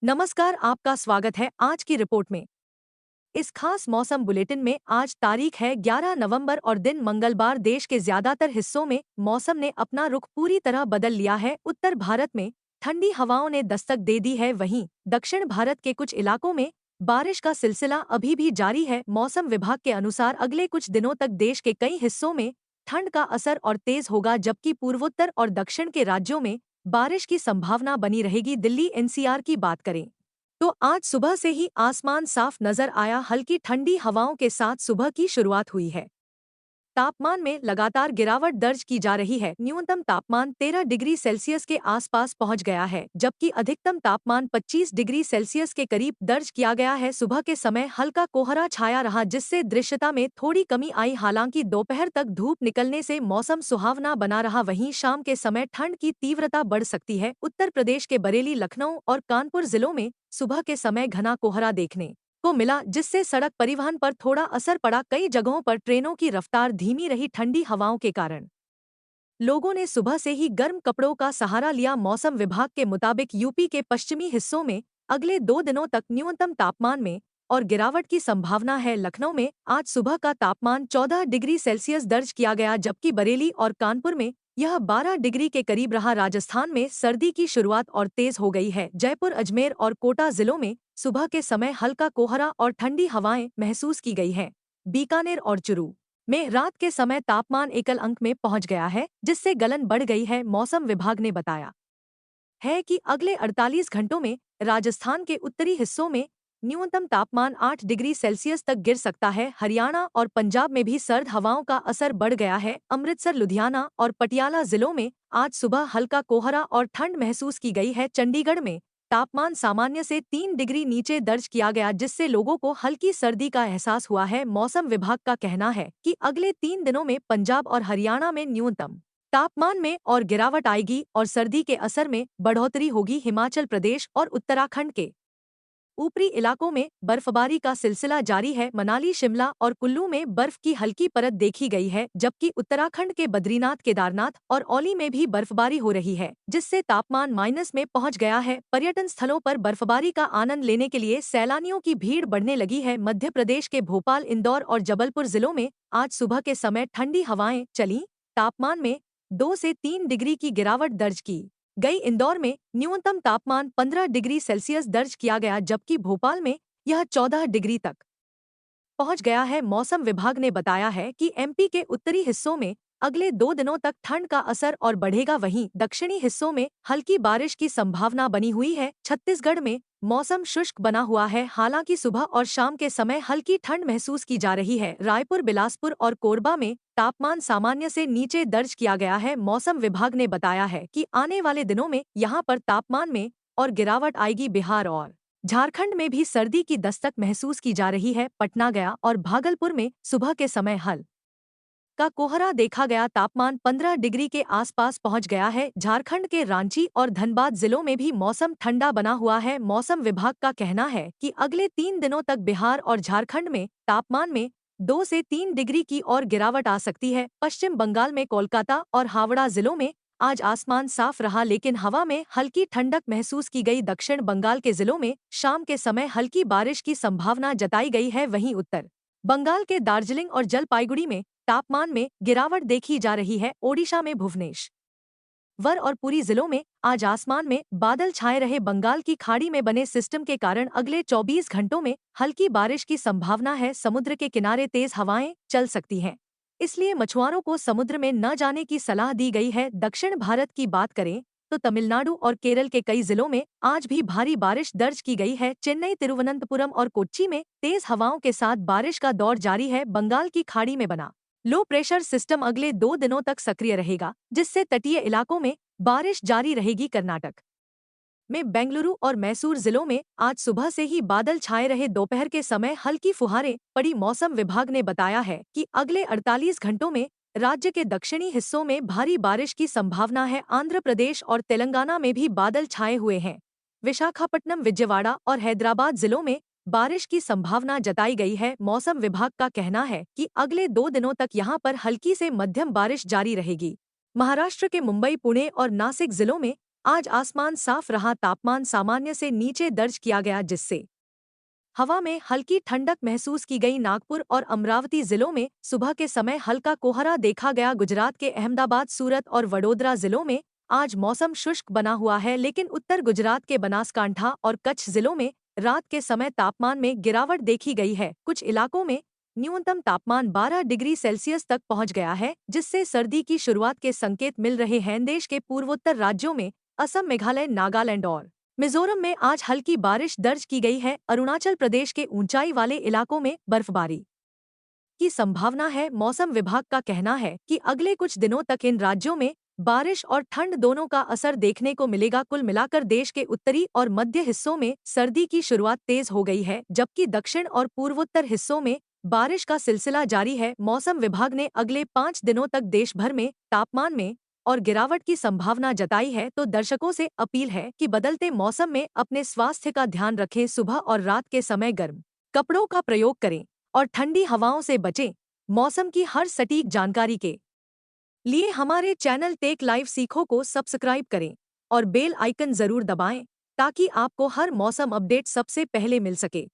नमस्कार, आपका स्वागत है आज की रिपोर्ट में। इस खास मौसम बुलेटिन में आज तारीख है 11 नवंबर और दिन मंगलवार। देश के ज्यादातर हिस्सों में मौसम ने अपना रुख पूरी तरह बदल लिया है। उत्तर भारत में ठंडी हवाओं ने दस्तक दे दी है, वहीं दक्षिण भारत के कुछ इलाकों में बारिश का सिलसिला अभी भी जारी है। मौसम विभाग के अनुसार अगले कुछ दिनों तक देश के कई हिस्सों में ठंड का असर और तेज होगा, जबकि पूर्वोत्तर और दक्षिण के राज्यों में बारिश की संभावना बनी रहेगी। दिल्ली एनसीआर की बात करें तो आज सुबह से ही आसमान साफ नजर आया। हल्की ठंडी हवाओं के साथ सुबह की शुरुआत हुई है। तापमान में लगातार गिरावट दर्ज की जा रही है। न्यूनतम तापमान 13 डिग्री सेल्सियस के आसपास पहुंच गया है, जबकि अधिकतम तापमान 25 डिग्री सेल्सियस के करीब दर्ज किया गया है। सुबह के समय हल्का कोहरा छाया रहा, जिससे दृश्यता में थोड़ी कमी आई। हालांकि दोपहर तक धूप निकलने से मौसम सुहावना बना रहा। वहीं शाम के समय ठंड की तीव्रता बढ़ सकती है। उत्तर प्रदेश के बरेली, लखनऊ और कानपुर जिलों में सुबह के समय घना कोहरा देखने को मिला, जिससे सड़क परिवहन पर थोड़ा असर पड़ा। कई जगहों पर ट्रेनों की रफ्तार धीमी रही। ठंडी हवाओं के कारण लोगों ने सुबह से ही गर्म कपड़ों का सहारा लिया। मौसम विभाग के मुताबिक यूपी के पश्चिमी हिस्सों में अगले 2 दिनों तक न्यूनतम तापमान में और गिरावट की संभावना है। लखनऊ में आज सुबह का तापमान 14 डिग्री सेल्सियस दर्ज किया गया, जबकि बरेली और कानपुर में यह 12 डिग्री के करीब रहा। राजस्थान में सर्दी की शुरुआत और तेज हो गई है। जयपुर, अजमेर और कोटा जिलों में सुबह के समय हल्का कोहरा और ठंडी हवाएं महसूस की गई हैं। बीकानेर और चुरू में रात के समय तापमान एकल अंक में पहुंच गया है, जिससे गलन बढ़ गई है। मौसम विभाग ने बताया है कि अगले 48 घंटों में राजस्थान के उत्तरी हिस्सों में न्यूनतम तापमान 8 डिग्री सेल्सियस तक गिर सकता है। हरियाणा और पंजाब में भी सर्द हवाओं का असर बढ़ गया है। अमृतसर, लुधियाना और पटियाला जिलों में आज सुबह हल्का कोहरा और ठंड महसूस की गई है। चंडीगढ़ में तापमान सामान्य से 3 डिग्री नीचे दर्ज किया गया, जिससे लोगों को हल्की सर्दी का एहसास हुआ है। मौसम विभाग का कहना है कि अगले 3 दिनों में पंजाब और हरियाणा में न्यूनतम तापमान में और गिरावट आएगी और सर्दी के असर में बढ़ोतरी होगी। हिमाचल प्रदेश और उत्तराखंड के ऊपरी इलाकों में बर्फबारी का सिलसिला जारी है। मनाली, शिमला और कुल्लू में बर्फ की हल्की परत देखी गई है, जबकि उत्तराखंड के बद्रीनाथ, केदारनाथ और औली में भी बर्फबारी हो रही है, जिससे तापमान माइनस में पहुंच गया है। पर्यटन स्थलों पर बर्फबारी का आनंद लेने के लिए सैलानियों की भीड़ बढ़ने लगी है। मध्य प्रदेश के भोपाल, इंदौर और जबलपुर जिलों में आज सुबह के समय ठंडी हवाएं चलीं। तापमान में 2 से 3 डिग्री की गिरावट दर्ज की गई। इंदौर में न्यूनतम तापमान 15 डिग्री सेल्सियस दर्ज किया गया, जबकि भोपाल में यह 14 डिग्री तक पहुंच गया है। मौसम विभाग ने बताया है कि एमपी के उत्तरी हिस्सों में अगले 2 दिनों तक ठंड का असर और बढ़ेगा। वहीं दक्षिणी हिस्सों में हल्की बारिश की संभावना बनी हुई है। छत्तीसगढ़ में मौसम शुष्क बना हुआ है, हालांकि सुबह और शाम के समय हल्की ठंड महसूस की जा रही है। रायपुर, बिलासपुर और कोरबा में तापमान सामान्य से नीचे दर्ज किया गया है। मौसम विभाग ने बताया है कि आने वाले दिनों में यहां पर तापमान में और गिरावट आएगी। बिहार और झारखंड में भी सर्दी की दस्तक महसूस की जा रही है। पटना, गया और भागलपुर में सुबह के समय हल का कोहरा देखा गया। तापमान 15 डिग्री के आसपास पहुंच गया है। झारखंड के रांची और धनबाद जिलों में भी मौसम ठंडा बना हुआ है। मौसम विभाग का कहना है कि अगले 3 दिनों तक बिहार और झारखंड में तापमान में 2 से 3 डिग्री की और गिरावट आ सकती है। पश्चिम बंगाल में कोलकाता और हावड़ा जिलों में आज आसमान साफ रहा, लेकिन हवा में हल्की ठंडक महसूस की गई। दक्षिण बंगाल के जिलों में शाम के समय हल्की बारिश की संभावना जताई गई है। वहीं उत्तर बंगाल के दार्जिलिंग और जलपाईगुड़ी में तापमान में गिरावट देखी जा रही है। ओडिशा में भुवनेश्वर और पुरी जिलों में आज आसमान में बादल छाए रहे। बंगाल की खाड़ी में बने सिस्टम के कारण अगले 24 घंटों में हल्की बारिश की संभावना है। समुद्र के किनारे तेज हवाएं चल सकती हैं, इसलिए मछुआरों को समुद्र में न जाने की सलाह दी गई है। दक्षिण भारत की बात करें तो तमिलनाडु और केरल के कई जिलों में आज भी भारी बारिश दर्ज की गई है। चेन्नई, तिरुवनंतपुरम और कोच्चि में तेज हवाओं के साथ बारिश का दौर जारी है। बंगाल की खाड़ी में बना लो प्रेशर सिस्टम अगले 2 दिनों तक सक्रिय रहेगा, जिससे तटीय इलाकों में बारिश जारी रहेगी। कर्नाटक में बेंगलुरु और मैसूर जिलों में आज सुबह से ही बादल छाए रहे। दोपहर के समय हल्की फुहारें पड़ी। मौसम विभाग ने बताया है कि अगले 48 घंटों में राज्य के दक्षिणी हिस्सों में भारी बारिश की संभावना है। आंध्र प्रदेश और तेलंगाना में भी बादल छाए हुए हैं। विशाखापट्टनम, विजयवाड़ा और हैदराबाद जिलों में बारिश की संभावना जताई गई है। मौसम विभाग का कहना है कि अगले 2 दिनों तक यहां पर हल्की से मध्यम बारिश जारी रहेगी। महाराष्ट्र के मुंबई, पुणे और नासिक जिलों में आज आसमान साफ रहा, तापमान सामान्य से नीचे दर्ज किया गया, जिससे हवा में हल्की ठंडक महसूस की गई। नागपुर और अमरावती जिलों में सुबह के समय हल्का कोहरा देखा गया। गुजरात के अहमदाबाद, सूरत और वडोदरा जिलों में आज मौसम शुष्क बना हुआ है, लेकिन उत्तर गुजरात के बनासकांठा और कच्छ जिलों में रात के समय तापमान में गिरावट देखी गई है। कुछ इलाकों में न्यूनतम तापमान 12 डिग्री सेल्सियस तक पहुंच गया है, जिससे सर्दी की शुरुआत के संकेत मिल रहे हैं। देश के पूर्वोत्तर राज्यों में असम, मेघालय, नागालैंड और मिजोरम में आज हल्की बारिश दर्ज की गई है। अरुणाचल प्रदेश के ऊंचाई वाले इलाकों में बर्फबारी की संभावना है। मौसम विभाग का कहना है कि अगले कुछ दिनों तक इन राज्यों में बारिश और ठंड दोनों का असर देखने को मिलेगा। कुल मिलाकर देश के उत्तरी और मध्य हिस्सों में सर्दी की शुरुआत तेज हो गई है, जबकि दक्षिण और पूर्वोत्तर हिस्सों में बारिश का सिलसिला जारी है। मौसम विभाग ने अगले 5 दिनों तक देश भर में तापमान में और गिरावट की संभावना जताई है, तो दर्शकों से अपील है कि बदलते मौसम में अपने स्वास्थ्य का ध्यान रखें। सुबह और रात के समय गर्म कपड़ों का प्रयोग करें और ठंडी हवाओं से बचें। मौसम की हर सटीक जानकारी के लिए हमारे चैनल टेक लाइव सीखो को सब्सक्राइब करें और बेल आइकन जरूर दबाएं, ताकि आपको हर मौसम अपडेट सबसे पहले मिल सके।